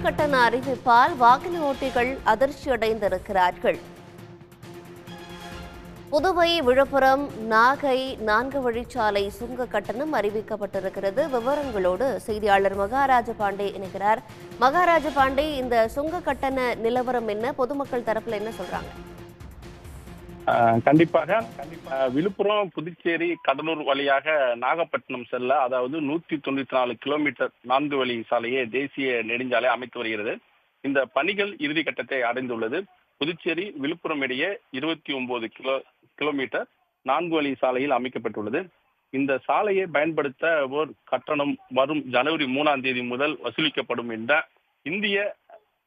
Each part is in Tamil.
கட்டண அறிவிப்பால் வாகன ஓட்டிகள் அதிர்ச்சியடைந்திருக்கிறார்கள். புதுவை, விழுப்புரம், நாகை 4 வழிச்சாலை சுங்க கட்டணம் அறிவிக்கப்பட்டிருக்கிறது. விவரங்களோடு செய்தியாளர் மகாராஜ பாண்டே இணைகிறார். மகாராஜ பாண்டே, இந்த சுங்க கட்டண நிலவரம் என்ன? பொதுமக்கள் தரப்புல என்ன சொல்றாங்க? கண்டிப்பாக விழுப்புரம், புதுச்சேரி, கடலூர் வழியாக நாகப்பட்டினம் செல்ல, அதாவது 194 கிலோமீட்டர் 4 வழி சாலையை தேசிய நெடுஞ்சாலை அமைத்து வருகிறது. இந்த பணிகள் இறுதி கட்டத்தை அடைந்துள்ளது. புதுச்சேரி, விழுப்புரம் இடையே 29 கிலோமீட்டர் 4 வழி சாலையில் அமைக்கப்பட்டுள்ளது. இந்த சாலையை பயன்படுத்த ஓர் கட்டணம் வரும் ஜனவரி 3ஆம் தேதி முதல் வசூலிக்கப்படும் என்ற இந்திய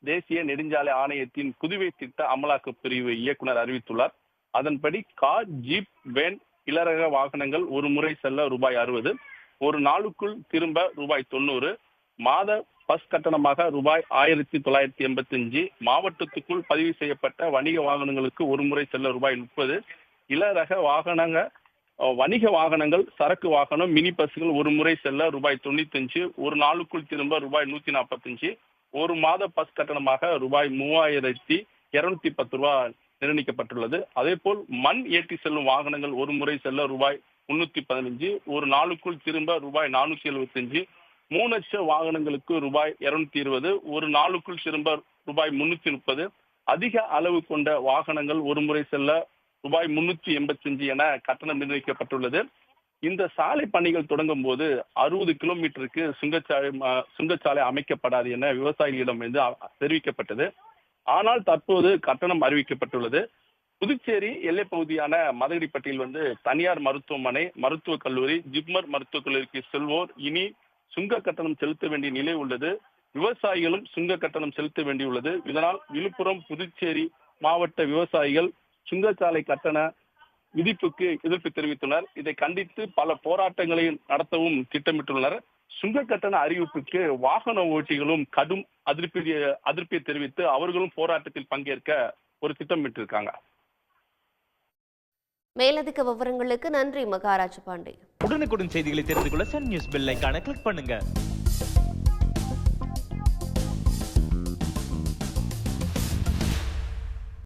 தேசிய நெடுஞ்சாலை ஆணையத்தின் புதுவை திட்ட அமலாக்க பிரிவு இயக்குனர் அறிவித்துள்ளார். அதன்படி கார், ஜீப், வேன், இளரக வாகனங்கள் ஒரு முறை செல்ல ரூபாய் 60, ஒரு நாளுக்குள் திரும்ப ரூபாய் 90, மாத பஸ் கட்டணமாக ரூபாய் 1985, மாவட்டத்துக்குள் பதிவு செய்யப்பட்ட வணிக வாகனங்களுக்கு ஒரு முறை செல்ல ரூபாய் 30, இளரக வணிக வாகனங்கள், சரக்கு வாகனம், மினி பஸ்கள் ஒரு முறை செல்ல ரூபாய் 95, ஒரு நாளுக்குள் திரும்ப ரூபாய் 145, ஒரு மாத பஸ் கட்டணமாக ரூபாய் 3210 ரூபாய் நிர்ணயிக்கப்பட்டுள்ளது. அதே போல் மண் ஏற்றி செல்லும் வாகனங்கள் ஒரு முறை செல்ல ரூபாய் 315, ஒரு நாளுக்குள் திரும்ப ரூபாய் 475, 3 லட்ச வாகனங்களுக்கு ரூபாய் 220, ஒரு நாளுக்குள் திரும்ப ரூபாய் 330, அதிக அளவு கொண்ட வாகனங்கள் ஒரு முறை செல்ல ரூபாய் 385 என கட்டணம் நிர்ணயிக்கப்பட்டுள்ளது. இந்த சாலை பணிகள் தொடங்கும் போது 60 கிலோமீட்டருக்கு சுங்கச்சாலை அமைக்கப்படாது என விவசாயிகளிடம் தெரிவிக்கப்பட்டது. ஆனால் தற்போது கட்டணம் அறிவிக்கப்பட்டுள்ளது. புதுச்சேரி எல்லை பகுதியான மதகடிப்பட்டியில் தனியார் மருத்துவமனை, மருத்துவக் கல்லூரி, ஜிப்மர் மருத்துவக் கல்லூரிக்கு செல்வோர் இனி சுங்க கட்டணம் செலுத்த வேண்டிய நிலை உள்ளது. விவசாயிகளும் சுங்க கட்டணம் செலுத்த வேண்டியுள்ளது. இதனால் விழுப்புரம், புதுச்சேரி மாவட்ட விவசாயிகள் சுங்கச்சாலை கட்டண விதிப்புக்கு எதிர்ப்பு தெரிவித்துள்ளனர். இதை கண்டித்து பல போராட்டங்களை நடத்தவும் திட்டமிட்டுள்ளனர். சுங்க கட்டண அறிவிப்புக்கு வாகன ஓட்டிகளும் கடும் அதிருப்தியை தெரிவித்து அவர்களும் போராட்டத்தில் பங்கேற்க ஒரு திட்டமிட்டிருக்காங்க. மேலதிக விவரங்களுக்கு நன்றி மகாராஜ பாண்டே. உடனுக்குடன் செய்திகளை தெரிந்து கொள்ள சன் நியூஸ் பெல் ஐகானை கிளிக் பண்ணுங்க.